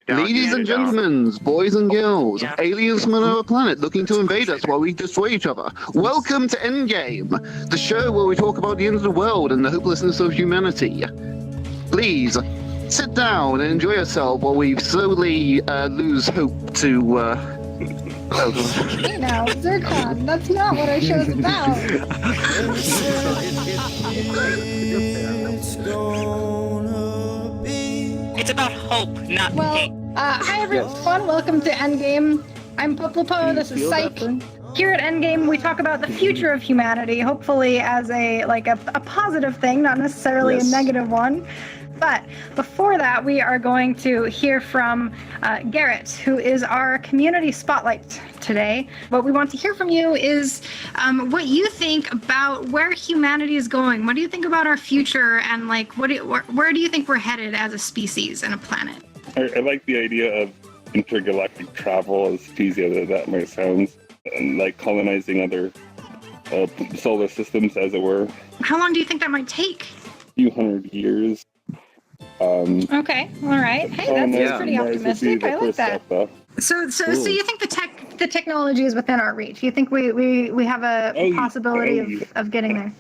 Ladies and gentlemen, boys and girls, aliens from another planet looking to invade us while we destroy each other. Welcome to Endgame, the show where we talk about the end of the world and the hopelessness of humanity. Please, sit down and enjoy yourself while we slowly lose hope to, Hey now, Zircon, that's not what our show's about. It's about hope, not hate. Hi everyone, welcome to Endgame. I'm Poplopo, this is Psych. Here at Endgame, we talk about the future of humanity, hopefully as a positive thing, not necessarily a negative one. But before that, we are going to hear from Garret, who is our community spotlight today. What we want to hear from you is what you think about where humanity is going. What do you think about our future, and where do you think we're headed as a species and a planet? I like the idea of intergalactic travel, as cheesy as that might sound, and like colonizing other solar systems, as it were. How long do you think that might take? A few hundred years. Okay, all right. Hey, that's pretty optimistic. I like that. So you think the technology is within our reach? You think we have a possibility of getting there?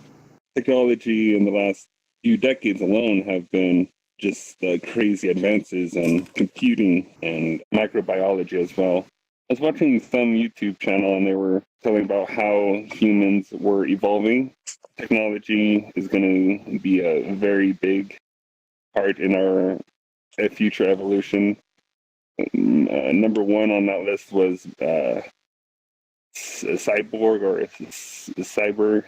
Technology in the last few decades alone have been just crazy advances in computing and microbiology as well. I was watching some YouTube channel and they were telling about how humans were evolving. Technology is going to be a very big part in our future evolution. Number one on that list was cyborg or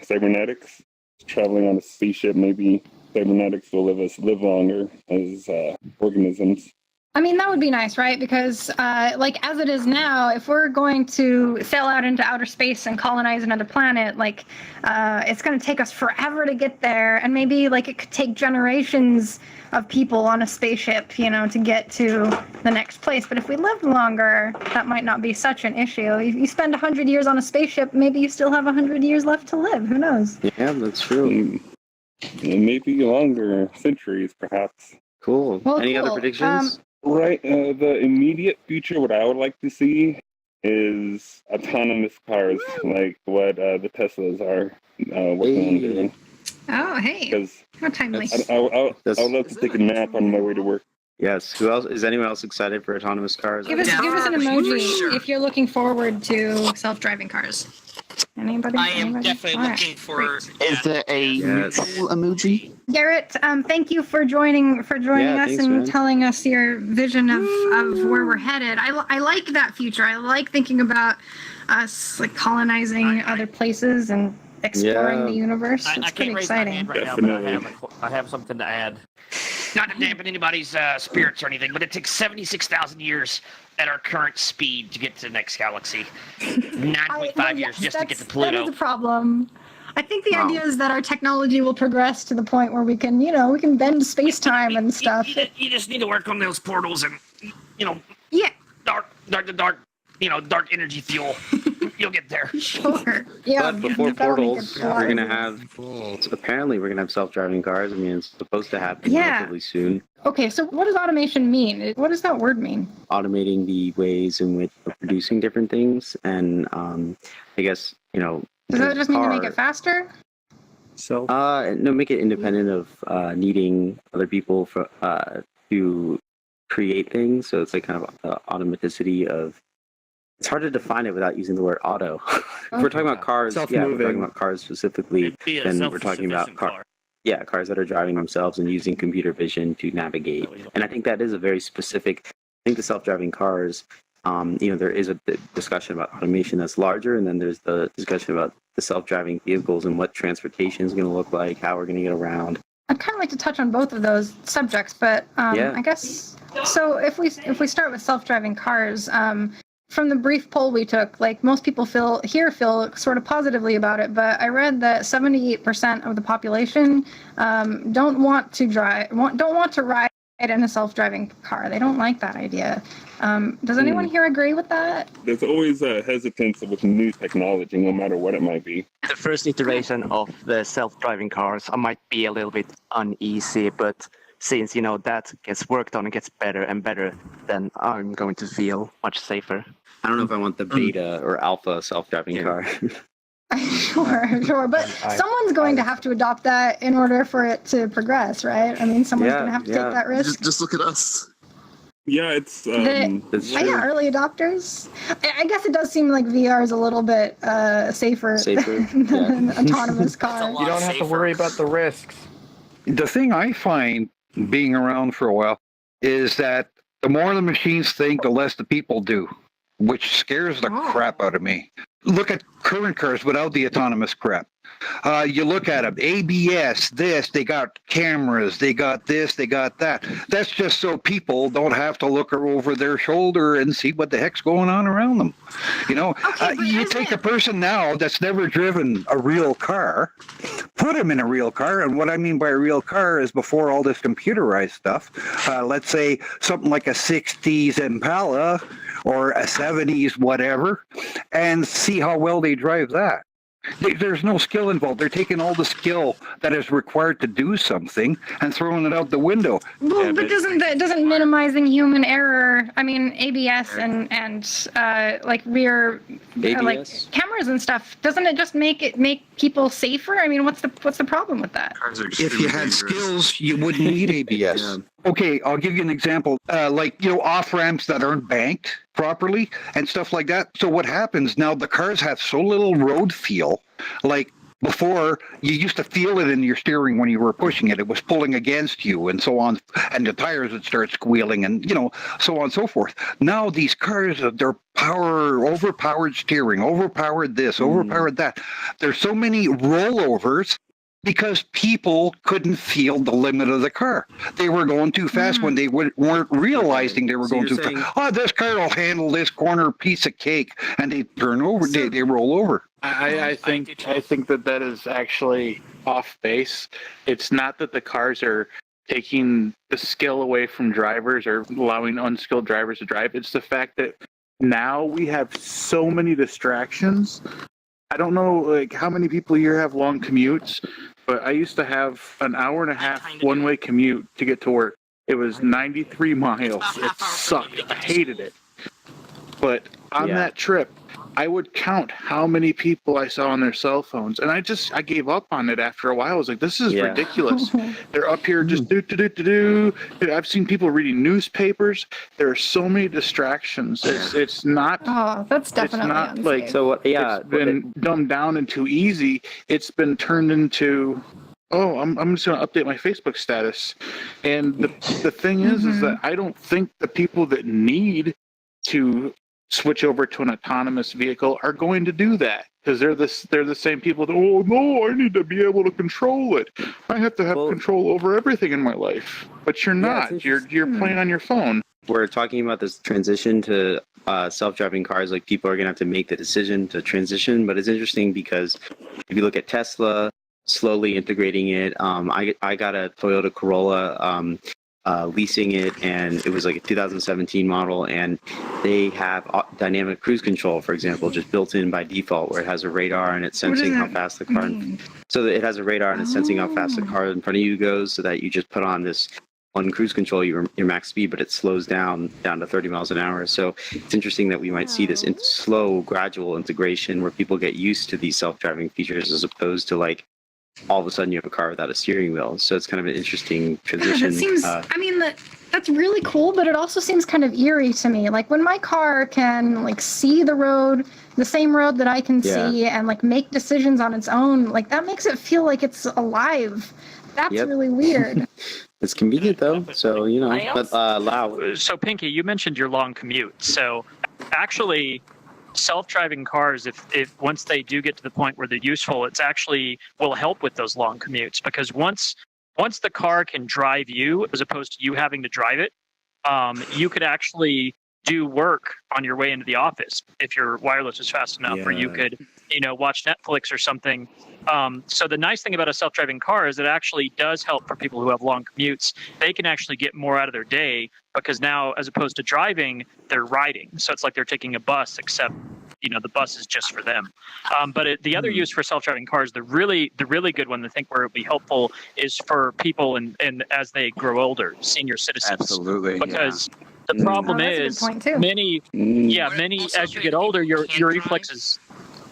cybernetics. Traveling on a spaceship, maybe cybernetics will live longer as organisms. I mean, that would be nice, right? Because, as it is now, if we're going to sail out into outer space and colonize another planet, it's going to take us forever to get there, and maybe, it could take generations of people on a spaceship, to get to the next place. But if we lived longer, that might not be such an issue. If you spend 100 years on a spaceship, maybe you still have 100 years left to live. Who knows? Yeah, that's true. Maybe longer, centuries, perhaps. Cool. Well, Any other predictions? Right. The immediate future, what I would like to see is autonomous cars, like what the Teslas are working on doing. Oh, hey. How timely. I would love to take a nap on my way to work. Yes. Who else? Is anyone else excited for autonomous cars? Give us an emoji if you're looking forward to self-driving cars. Anybody? I am definitely looking for. Is there a neutral emoji? Garret, thank you for joining us and telling us your vision of where we're headed. I like that future. I like thinking about us colonizing other places and exploring the universe. It's pretty exciting. Right now, but I have something to add. Not to dampen anybody's spirits or anything, but it takes 76,000 years at our current speed to get to the next galaxy. 9.5 years just to get to Pluto. That is a problem. I think the idea is that our technology will progress to the point where we can bend space-time and stuff. You just need to work on those portals and, dark energy fuel. You'll get there. Sure. Yeah. But before portals, we're gonna have self-driving cars. I mean, it's supposed to happen relatively soon. Okay, so what does automation mean? What does that word mean? Automating the ways in which we're producing different things, and I guess Does that just mean to make it faster? So no, make it independent of needing other people to create things. So it's kind of the automaticity of. It's hard to define it without using the word auto. If we're talking about cars, we're talking about cars specifically, then we're talking about cars that are driving themselves and using computer vision to navigate. And I think that is a very specific. I think the self-driving cars, there is a discussion about automation that's larger, and then there's the discussion about the self-driving vehicles and what transportation is going to look like, how we're going to get around. I'd kind of like to touch on both of those subjects, but I guess so. If we start with self-driving cars. From the brief poll we took, most people feel sort of positively about it, but I read that 78% of the population don't want to ride in a self-driving car. They don't like that idea. Does anyone here agree with that? There's always a hesitance with new technology, no matter what it might be. The first iteration of the self-driving cars, I might be a little bit uneasy, but since that gets worked on and gets better and better, then I'm going to feel much safer. I don't know if I want the beta or alpha self-driving car. Sure, but someone's going to have to adopt that in order for it to progress, right? I mean, someone's going to have to take that risk. Just look at us. Yeah, it's early adopters. I guess it does seem like VR is a little bit safer than an autonomous car. You don't have to worry about the risks. The thing I find being around for a while is that the more the machines think, the less the people do, which scares the crap out of me. Look at current cars without the autonomous crap. You look at them, ABS, they got cameras, they got this, they got that. That's just so people don't have to look over their shoulder and see what the heck's going on around them. You take a person now that's never driven a real car, put him in a real car, and what I mean by a real car is before all this computerized stuff. Let's say something like a 60s Impala or a 70s whatever, and see how well they drive that. There's no skill involved. They're taking all the skill that is required to do something and throwing it out the window. Well, but doesn't minimizing human error? I mean, ABS and like rear like cameras and stuff. Doesn't it just make people safer? I mean, what's the problem with that? If you had skills, you wouldn't need ABS. Yeah. Okay, I'll give you an example. Off ramps that aren't banked properly and stuff like that. So what happens now? The cars have so little road feel. Like before, you used to feel it in your steering when you were pushing it. It was pulling against you and so on, and the tires would start squealing and so on and so forth. Now these cars, they're overpowered steering, overpowered this, overpowered that. There's so many rollovers because people couldn't feel the limit of the car. They were going too fast when they weren't realizing they were going too fast. Oh, this car will handle this corner piece of cake, and they turn over, they roll over. I think that is actually off base. It's not that the cars are taking the skill away from drivers or allowing unskilled drivers to drive. It's the fact that now we have so many distractions. I don't know how many people here have long commutes, but I used to have an hour and a half one-way commute to get to work. It was 93 miles. It sucked. I hated it. But on that trip, I would count how many people I saw on their cell phones, and I gave up on it after a while. I was like, this is ridiculous. They're up here just do. I've seen people reading newspapers. There are so many distractions. It's not. Oh, that's definitely not unsafe. like it's been dumbed down and too easy. It's been turned into. Oh, I'm just going to update my Facebook status. And the thing is that I don't think the people that need to switch over to an autonomous vehicle are going to do that because they're the same people that, oh no, I need to be able to control it. I have to have control over everything in my life. But you're not. You're playing on your phone. We're talking about this transition to self-driving cars. Like people are going to have to make the decision to transition. But it's interesting because if you look at Tesla slowly integrating it, I got a Toyota Corolla. Leasing it, and it was like a 2017 model, and they have dynamic cruise control, for example, just built in by default, where it has a radar and it's sensing how fast the car. So it has a radar and it's sensing how fast the car in front of you goes, so that you just put on this on cruise control your max speed, but it slows down to 30 miles an hour. So it's interesting that we might see this slow, gradual integration where people get used to these self-driving features as opposed to like all of a sudden you have a car without a steering wheel. So it's kind of an interesting transition. That seems, that's really cool, but it also seems kind of eerie to me. Like when my car can like see the road, the same road that I can see, and like make decisions on its own, like that makes it feel like it's alive. That's really weird. It's convenient though, so So Pinky, you mentioned your long commute. So actually, self-driving cars, if once they do get to the point where they're useful, it's actually will help with those long commutes, because once the car can drive you as opposed to you having to drive it, you could actually do work on your way into the office if your wireless is fast enough, or you could watch Netflix or something. So the nice thing about a self-driving car is it actually does help for people who have long commutes. They can actually get more out of their day because now, as opposed to driving, they're riding. So it's like they're taking a bus, except the bus is just for them. But the other use for self-driving cars, the really good one, I think where it would be helpful is for people and as they grow older, senior citizens. Absolutely. Because the problem is many as you get older, your reflexes.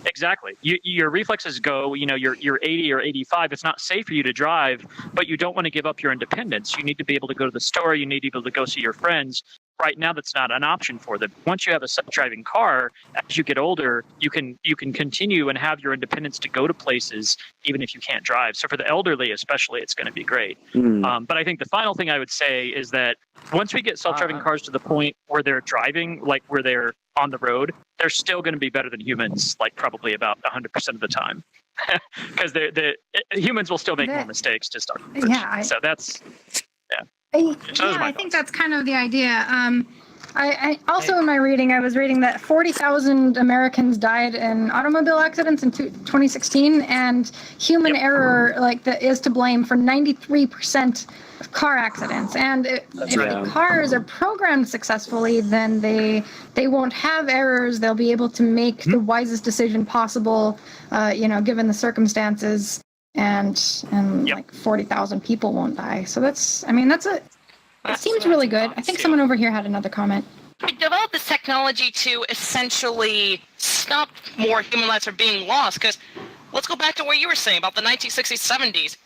Exactly. Your reflexes go, you're 80 or 85. It's not safe for you to drive, but you don't want to give up your independence. You need to be able to go to the store. You need to be able to go see your friends. Right now, that's not an option for them. Once you have a self-driving car, as you get older, you can continue and have your independence to go to places, even if you can't drive. So for the elderly, especially, it's going to be great. But I think the final thing I would say is that once we get self-driving cars to the point where they're driving, like where they're on the road, they're still going to be better than humans, like probably about 100% of the time. Because the humans will still make more mistakes to start. So that's, I think that's kind of the idea. I also in my reading, I was reading that 40,000 Americans died in automobile accidents in 2016, and human error is to blame for 93% of car accidents. And if the cars are programmed successfully, then they won't have errors. They'll be able to make the wisest decision possible, given the circumstances. And like 40,000 people won't die. So that seems really good. I think someone over here had another comment. We developed this technology to essentially stop more human lives from being lost, because let's go back to what you were saying about the 1960s, 70s.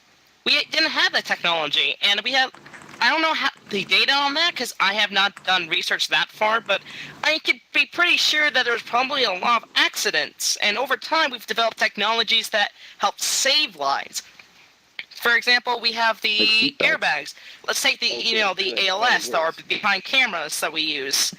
We didn't have that technology, and I don't know the data on that, because I have not done research that far, but I could be pretty sure that there's probably a lot of accidents, and over time we've developed technologies that help save lives. For example, we have the airbags. Let's take the ALS, or behind cameras that we use.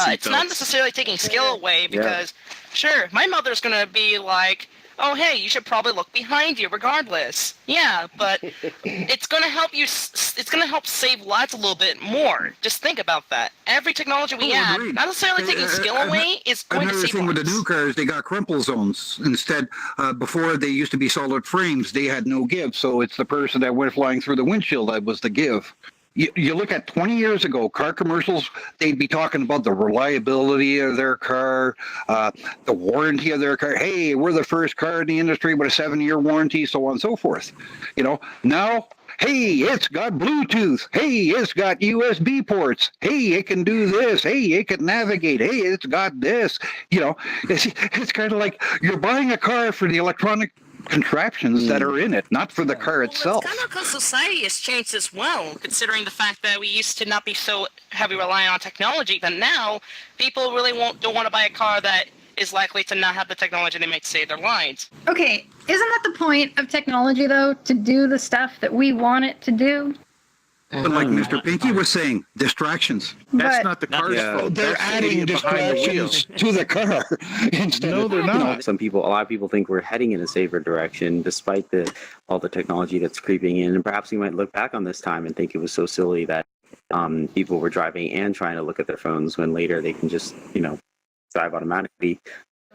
It's not necessarily taking skill away, because sure, my mother's going to be like, oh, hey, you should probably look behind you regardless. Yeah, but it's going to help you, it's going to help save lives a little bit more. Just think about that. Every technology we add, not necessarily taking skill away, is going to save lives. Another thing with the new cars, they got crumple zones. Instead, before they used to be solid frames, they had no give. So it's the person that went flying through the windshield that was the give. You look at 20 years ago, car commercials, they'd be talking about the reliability of their car, the warranty of their car. Hey, we're the first car in the industry with a 7-year warranty, so on and so forth. Now, hey, it's got Bluetooth. Hey, it's got USB ports. Hey, it can do this. Hey, it can navigate. Hey, it's got this. It's kind of like you're buying a car for the electronic contraptions that are in it, not for the car itself. It's kind of because society has changed as well, considering the fact that we used to not be so heavy reliant on technology, but now people really don't want to buy a car that is likely to not have the technology they make to save their lives. Okay, isn't that the point of technology, though, to do the stuff that we want it to do? But like Mr. Pinky was saying, distractions. That's not the car's fault. They're adding distractions to the car. No, they're not. A lot of people think we're heading in a safer direction, despite all the technology that's creeping in. And perhaps we might look back on this time and think it was so silly that people were driving and trying to look at their phones, when later they can just, drive automatically.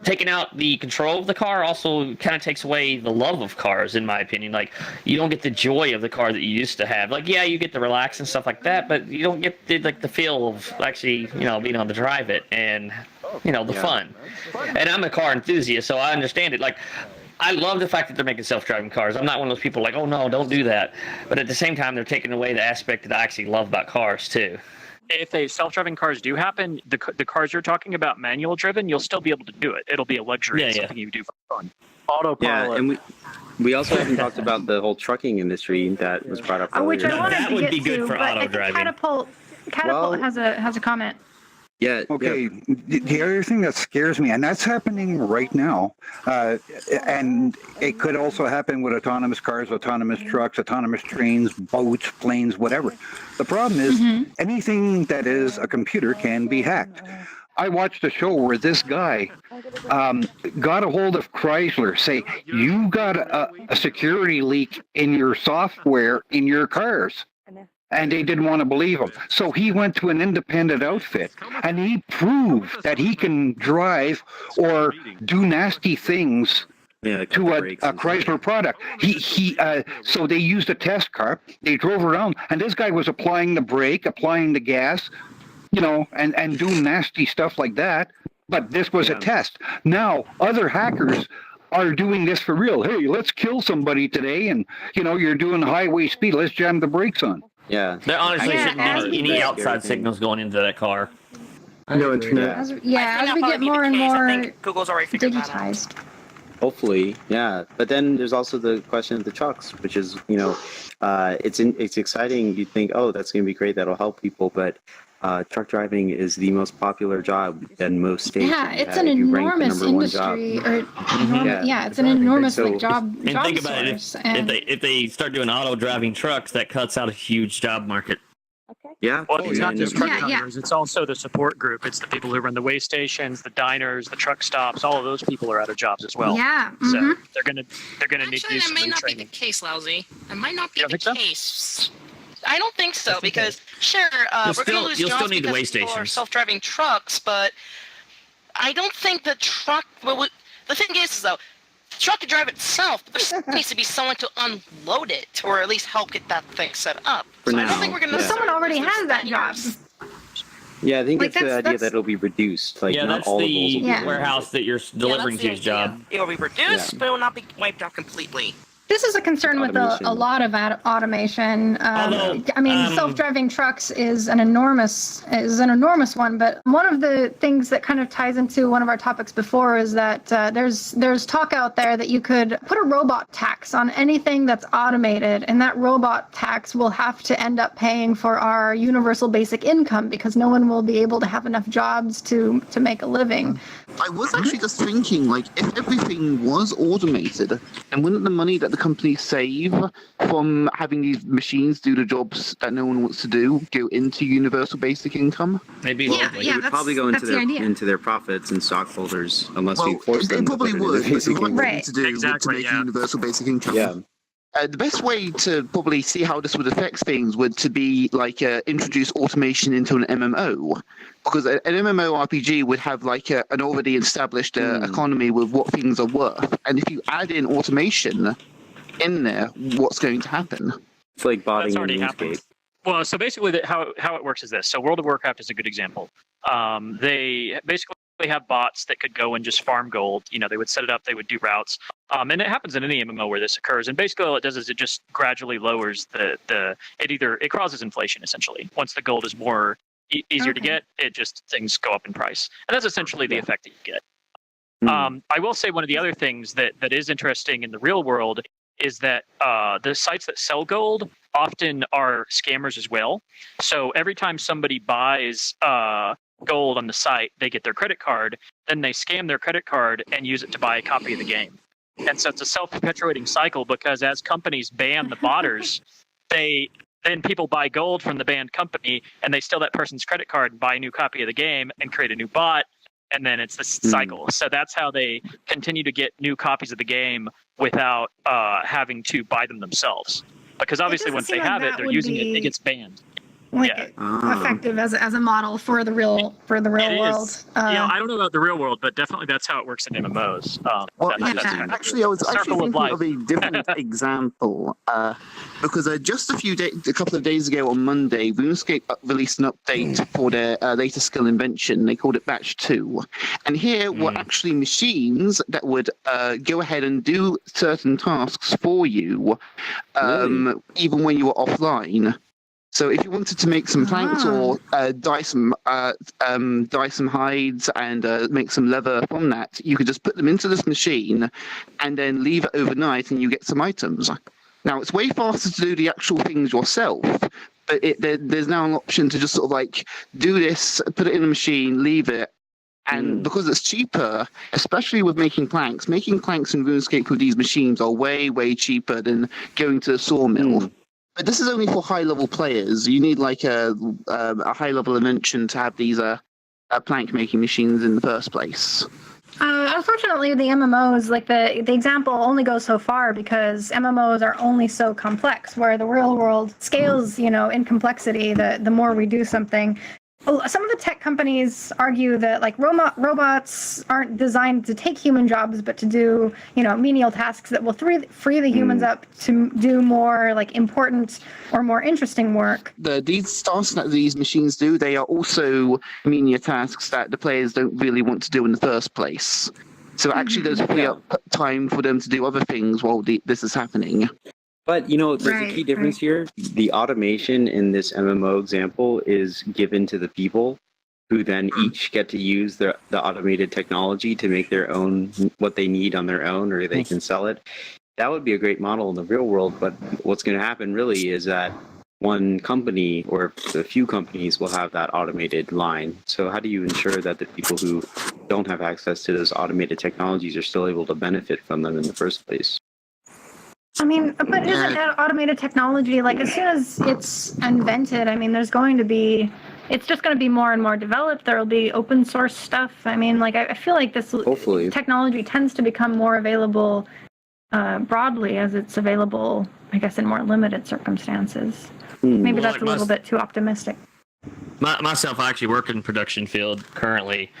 Taking out the control of the car also kind of takes away the love of cars, in my opinion. Like, you don't get the joy of the car that you used to have. Like, yeah, you get to relax and stuff like that, but you don't get the feel of actually, being able to drive it and, the fun. And I'm a car enthusiast, so I understand it. Like, I love the fact that they're making self-driving cars. I'm not one of those people like, oh no, don't do that. But at the same time, they're taking away the aspect that I actually love about cars too. If self-driving cars do happen, the cars you're talking about, manual driven, you'll still be able to do it. It'll be a luxury, something you do for fun. Autopilot. Yeah, and we also haven't talked about the whole trucking industry that was brought up earlier. Which I wanted that to would get be good to, for but auto driving. Catapult has a comment. Yeah. Okay. Yeah. The other thing that scares me, and that's happening right now, and it could also happen with autonomous cars, autonomous trucks, autonomous trains, boats, planes, whatever. The problem is anything that is a computer can be hacked. I watched a show where this guy got a hold of Chrysler, say, you got a security leak in your software in your cars. And they didn't want to believe him. So he went to an independent outfit, and he proved that he can drive or do nasty things to a Chrysler product. So they used a test car. They drove around, and this guy was applying the brake, applying the gas, and doing nasty stuff like that. But this was a test. Now, other hackers are doing this for real. Hey, let's kill somebody today, and you're doing highway speed. Let's jam the brakes on. Yeah. There honestly shouldn't be any outside signals going into that car. No internet. As we get more and more I think Google's already figured that out. digitized. Hopefully, yeah. But then there's also the question of the trucks, which is, it's exciting. You think, oh, that's going to be great. That'll help people. But truck driving is the most popular job in most states. Yeah, it's an enormous industry. It's an enormous job. And think about it, if they start doing auto driving trucks, that cuts out a huge job market. Yeah. Well, it's not just truck drivers. It's also the support group. It's the people who run the way stations, the diners, the truck stops. All of those people are out of jobs as well. Yeah. So they're gonna need to do Actually, that some might not be retraining. the case, Lousy. That might not be You the don't think case. I don't think so, because sure, we're going to lose you'll jobs still need the way because people are stations. self-driving trucks, but I don't think the truck. Well, the thing is, though, the truck can drive itself, but there needs to be someone to unload it, or at least help get that thing set up. For So I now, don't think we're going to. yeah. Someone already has that job. Yeah, I think Like, it's the idea that's- that it'll be reduced. Like, Yeah, not that's all the of those will be Yeah. warehouse that you're delivering to his job. It will be reduced, but it will not be wiped out completely. This is a concern with a Automation. lot of automation. Although, Self-driving trucks is an enormous one. But one of the things that kind of ties into one of our topics before is that there's talk out there that you could put a robot tax on anything that's automated, and that robot tax will have to end up paying for our universal basic income because no one will be able to have enough jobs to make a living. I was actually just thinking, like, if everything was automated, and wouldn't the money that the companies save from having these machines do the jobs that no one wants to do go into universal basic income? Maybe Yeah, locally. yeah. It would probably go into that's the idea. their profits and stockholders unless we force it them probably to put it would. into But basic the right income. thing to do would to Exactly, make yeah. universal basic income. Yeah. The best way to probably see how this would affect things would to be like introduce automation into an MMO, because an MMO RPG would have like an already established economy with what things are worth, and if you add in automation in there, what's going to happen? It's like botting That's in already happened. RuneScape. Well, so basically, how it works is this. So World of Warcraft is a good example. They basically have bots that could go and just farm gold. They would set it up, they would do routes, and it happens in any MMO where this occurs. And basically, all it does is it just gradually lowers it causes inflation essentially. Once the gold is more easier to get, things go up in price, and that's essentially the effect that you get. I will say one of the other things that is interesting in the real world is that the sites that sell gold often are scammers as well. So every time somebody buys gold on the site, they get their credit card, then they scam their credit card and use it to buy a copy of the game. And so it's a self-perpetuating cycle, because as companies ban the botters, then people buy gold from the banned company and they steal that person's credit card and buy a new copy of the game and create a new bot. And then it's this cycle. So that's how they continue to get new copies of the game without having to buy them themselves. Because obviously once they have it, they're using it, it gets banned. Effective as a model for the real world. I don't know about the real world, but definitely that's how it works in MMOs. Actually, I was actually thinking of a different example, because just a couple of days ago on Monday, RuneScape released an update for their latest skill invention. They called it Batch 2. And here were actually machines that would go ahead and do certain tasks for you, even when you were offline. So if you wanted to make some planks or dye some hides and make some leather from that, you could just put them into this machine and then leave it overnight and you get some items. Now, it's way faster to do the actual things yourself, but there's now an option to just sort of like do this, put it in a machine, leave it. And because it's cheaper, especially with making planks in RuneScape with these machines are way, way cheaper than going to a sawmill. But this is only for high-level players. You need like a high-level invention to have these plank-making machines in the first place. Unfortunately, the MMOs, like the example only goes so far because MMOs are only so complex, where the real world scales, in complexity, the more we do something. some of the tech companies argue that like robots aren't designed to take human jobs, but to do, menial tasks that will free the humans up to do more like important or more interesting work. These tasks that these machines do, they are also menial tasks that the players don't really want to do in the first place. So actually there's free up time for them to do other things while this is happening. But, there's a key difference here. The automation in this MMO example is given to the people who then each get to use the automated technology to make their own, what they need on their own, or they can sell it. That would be a great model in the real world, but what's going to happen really is that one company or a few companies will have that automated line. So how do you ensure that the people who don't have access to those automated technologies are still able to benefit from them in the first place? I mean, but isn't that automated technology, like as soon as it's invented, I mean, it's just going to be more and more developed. There'll be open source stuff. I mean, like I feel like this technology tends to become more available broadly as it's available, I guess, in more limited circumstances. Maybe that's a little bit too optimistic. Myself, I actually work in the production field currently,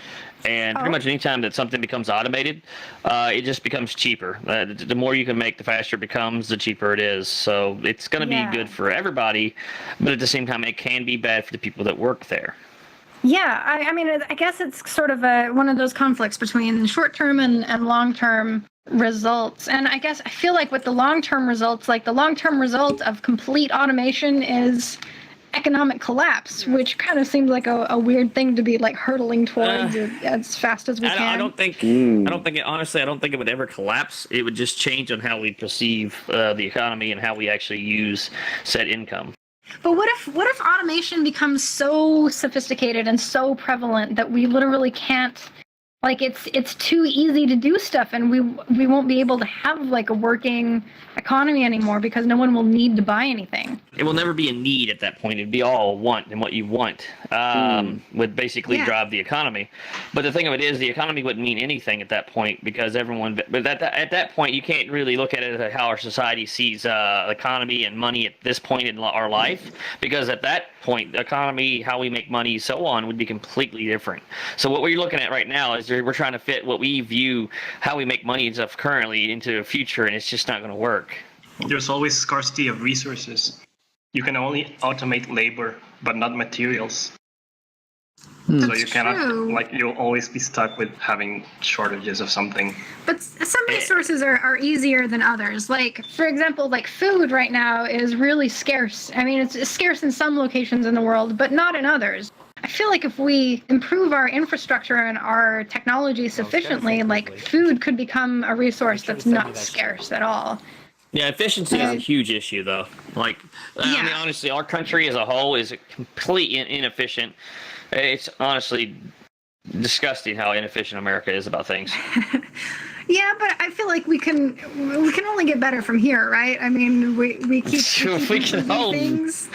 and pretty much anytime that something becomes automated, it just becomes cheaper. The more you can make, the faster it becomes, the cheaper it is. So it's going to be good for everybody, but at the same time, it can be bad for the people that work there. Yeah, I mean, I guess it's sort of one of those conflicts between short-term and long-term results. And I feel like with the long-term results, like the long-term result of complete automation is economic collapse, which kind of seems like a weird thing to be like hurtling towards as fast as we can. I don't think it would ever collapse. It would just change on how we perceive the economy and how we actually use said income. But what if automation becomes so sophisticated and so prevalent that we literally can't, like it's too easy to do stuff, and we won't be able to have like a working economy anymore because no one will need to buy anything. It will never be a need at that point. It'd be all want, and what you want would basically drive the economy. But the thing of it is, the economy wouldn't mean anything at that point because everyone. But at that point, you can't really look at it as how our society sees economy and money at this point in our life, because at that point, the economy, how we make money, so on, would be completely different. So what we're looking at right now is we're trying to fit what we view how we make money and stuff currently into the future, and it's just not going to work. There's always scarcity of resources. You can only automate labor, but not materials. So you cannot, you'll always be stuck with having shortages of something. But some resources are easier than others. Like, for example, like food right now is really scarce. I mean, it's scarce in some locations in the world, but not in others. I feel like if we improve our infrastructure and our technology sufficiently, like food could become a resource that's not scarce at all. Yeah, efficiency is a huge issue, though. I mean, honestly, our country as a whole is completely inefficient. It's honestly disgusting how inefficient America is about things. Yeah, but I feel like we can only get better from here, right? I mean, we keep improving things.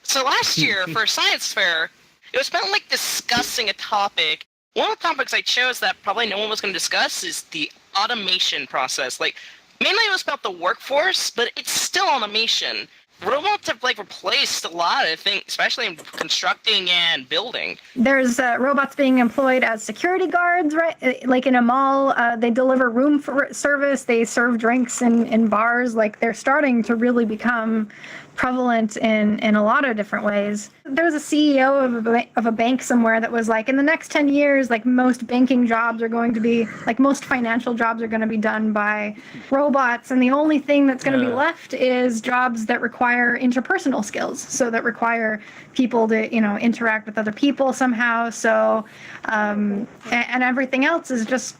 So last year for Science Fair, it was spent discussing a topic. One of the topics I chose that probably no one was going to discuss is the automation process. Mainly it was about the workforce, but it's still automation. Robots have replaced a lot of things, especially in constructing and building. There's robots being employed as security guards, right? Like in a mall, they deliver room service. They serve drinks in bars. They're starting to really become prevalent in a lot of different ways. There was a CEO of a bank somewhere that was in the next 10 years, most banking jobs are going to be, most financial jobs are going to be done by robots, and the only thing that's going to be left is jobs that require interpersonal skills, so that require people to, interact with other people somehow. So, and everything else is just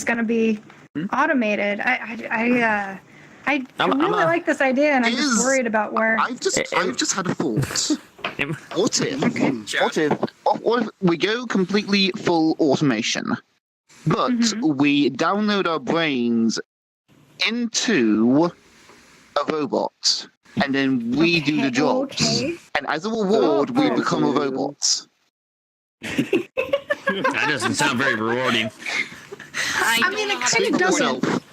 going to be automated. I really like this idea, and I'm just worried about where. I've just had a thought. What if we go completely full automation, but we download our brains into a robot, and then we do the jobs, and as a reward, we become a robot. That doesn't sound very rewarding. I mean, it kind of doesn't.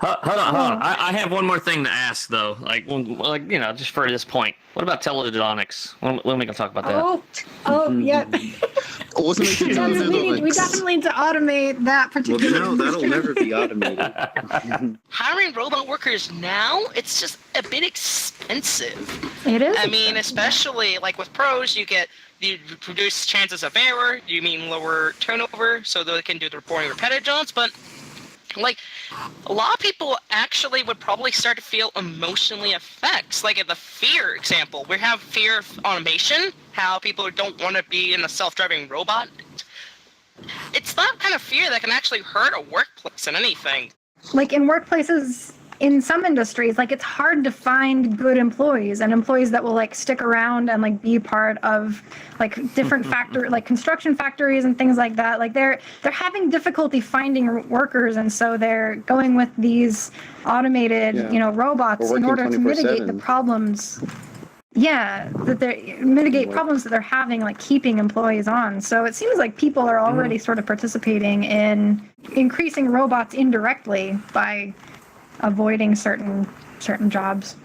Hold on. I have one more thing to ask though. Like just for this point. What about teledildonics? When are we gonna talk about that? Yeah. Automation we definitely need to automate that particular. Well, no, that'll never be automated. Hiring robot workers now, it's just a bit expensive. It is. I mean, especially like with pros, you reduce chances of error, you mean lower turnover, so they can do the reporting repetitive jobs, but like, a lot of people actually would probably start to feel emotionally effects. Like in the fear example, we have fear of automation, how people don't want to be in a self-driving robot. It's that kind of fear that can actually hurt a workplace and anything. Like in workplaces, in some industries, like it's hard to find good employees and employees that will like stick around and like be part of like different like construction factories and things like that. Like they're having difficulty finding workers, and so they're going with these automated robots in order to mitigate the problems. Yeah, mitigate problems that they're having, like keeping employees on. So it seems like people are already sort of participating in increasing robots indirectly by avoiding certain jobs.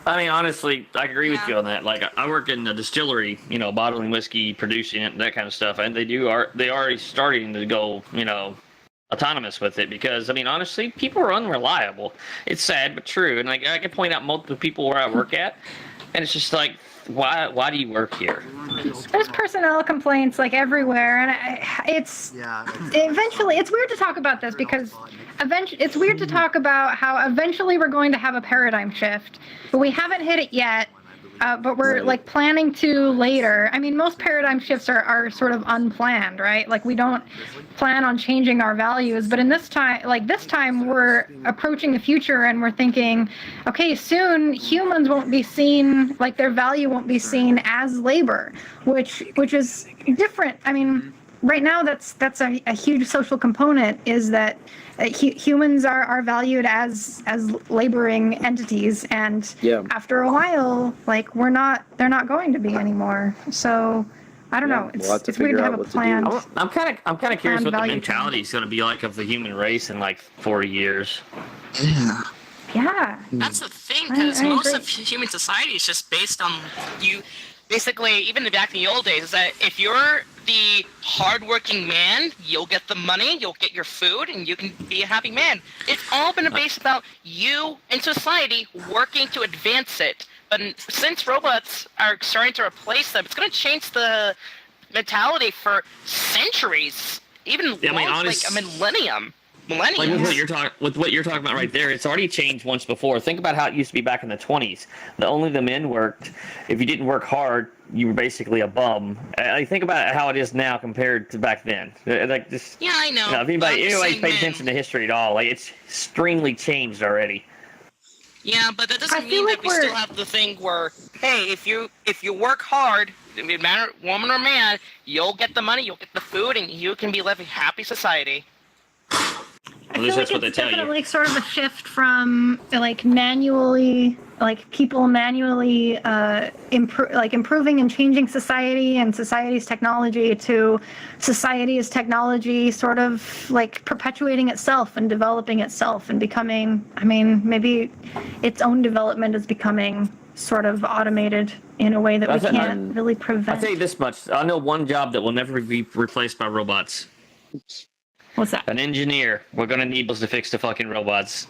I mean, honestly, I agree with you on that. Like, I work in the distillery, bottling whiskey, producing it, that kind of stuff, and they already starting to go, autonomous with it because, I mean, honestly, people are unreliable. It's sad but true, and like I can point out multiple people where I work at, and it's just like, why do you work here? There's personnel complaints like everywhere, and eventually it's weird to talk about this because it's weird to talk about how eventually we're going to have a paradigm shift, but we haven't hit it yet. But we're like planning to later. I mean, most paradigm shifts are sort of unplanned, right? Like we don't plan on changing our values, but in this time we're approaching the future and we're thinking, okay, soon humans won't be seen, like their value won't be seen as labor, which is different. I mean, right now that's a huge social component, is that humans are valued as laboring entities, and after a while, like they're not going to be anymore. So I don't know. It's weird to have a plan. I'm kind of curious what the mentality is going to be like of the human race in like 40 years. Yeah. That's the thing, because most of human society is just based on you. Basically, even back in the old days, is that if you're the hardworking man, you'll get the money, you'll get your food, and you can be a happy man. It's all been based about you and society working to advance it. But since robots are starting to replace them, it's going to change the mentality for centuries, even like a millennium. Like with what you're talking about right there, it's already changed once before. Think about how it used to be back in the 20s. Only the men worked. If you didn't work hard, you were basically a bum. I think about how it is now compared to back then. Like just I know. If anybody's paid attention to history at all, like it's extremely changed already. Yeah, but that doesn't mean that we still have the thing where, hey, if you work hard, no matter woman or man, you'll get the money, you'll get the food, and you can be living a happy society. I feel like it's definitely sort of a shift from like people manually improving and changing society and society's technology to society's technology sort of like perpetuating itself and developing itself and becoming, I mean, maybe its own development is becoming sort of automated in a way that we can't really prevent. I'll tell you this much. I know one job that will never be replaced by robots. What's that? An engineer. We're going to need those to fix the fucking robots.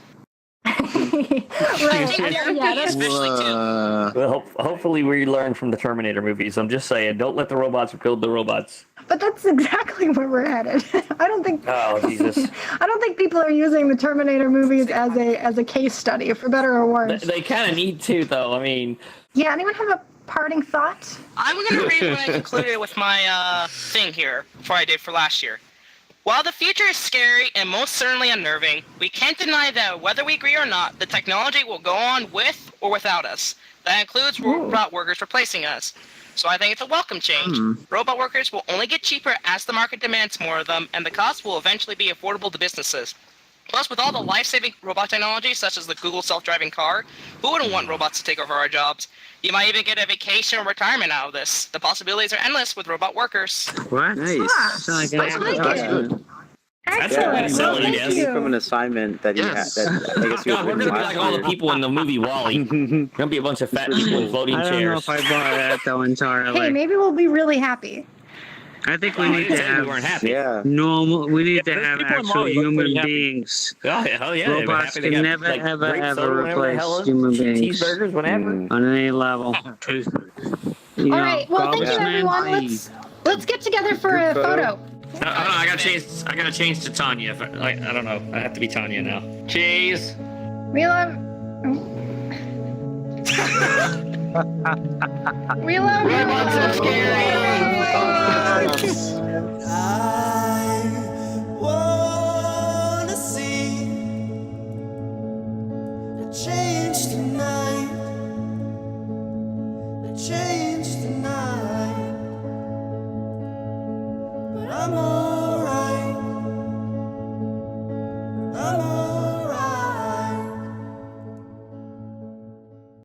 Right. Well, hopefully we learn from the Terminator movies. I'm just saying, don't let the robots build the robots. But that's exactly where we're headed. I don't think. Oh Jesus! I don't think people are using the Terminator movies as a case study, for better or worse. They kind of need to, though. I mean. Yeah. Anyone have a parting thought? I'm going to read what I concluded with my thing here before I did for last year. While the future is scary and most certainly unnerving, we can't deny that whether we agree or not, the technology will go on with or without us. That includes robot workers replacing us. So I think it's a welcome change. Robot workers will only get cheaper as the market demands more of them, and the cost will eventually be affordable to businesses. Plus, with all the life-saving robot technology, such as the Google self-driving car, who wouldn't want robots to take over our jobs? You might even get a vacation or retirement out of this. The possibilities are endless with robot workers. What? Nice. I like it. Excellent. Yeah, Well, silly, thank yes. you. From an assignment that Yes. he had. That I guess he was God, we're reading gonna be last like all the year. people in the movie Wall-E. Gonna be a bunch of fat people in voting I don't know chairs. if I bought that though entirely. Hey, maybe we'll be really happy. I think Oh, we I need didn't to say we have weren't happy. Yeah. normal. We need to there's have people in actual Mali look human pretty happy. beings. Oh, hell yeah. they were Robots happy they can got, never, like, ever, grape ever soda, whatever the hell replace it is. human beings Cheeseburgers, whatever. on any level. All right. Well, thank you, everyone. Let's get together for a photo. I gotta change to Tanya. I don't know. I have to be Tanya now. Cheese. We love. We love you. Robots are scary. I wanna see a change tonight. A change.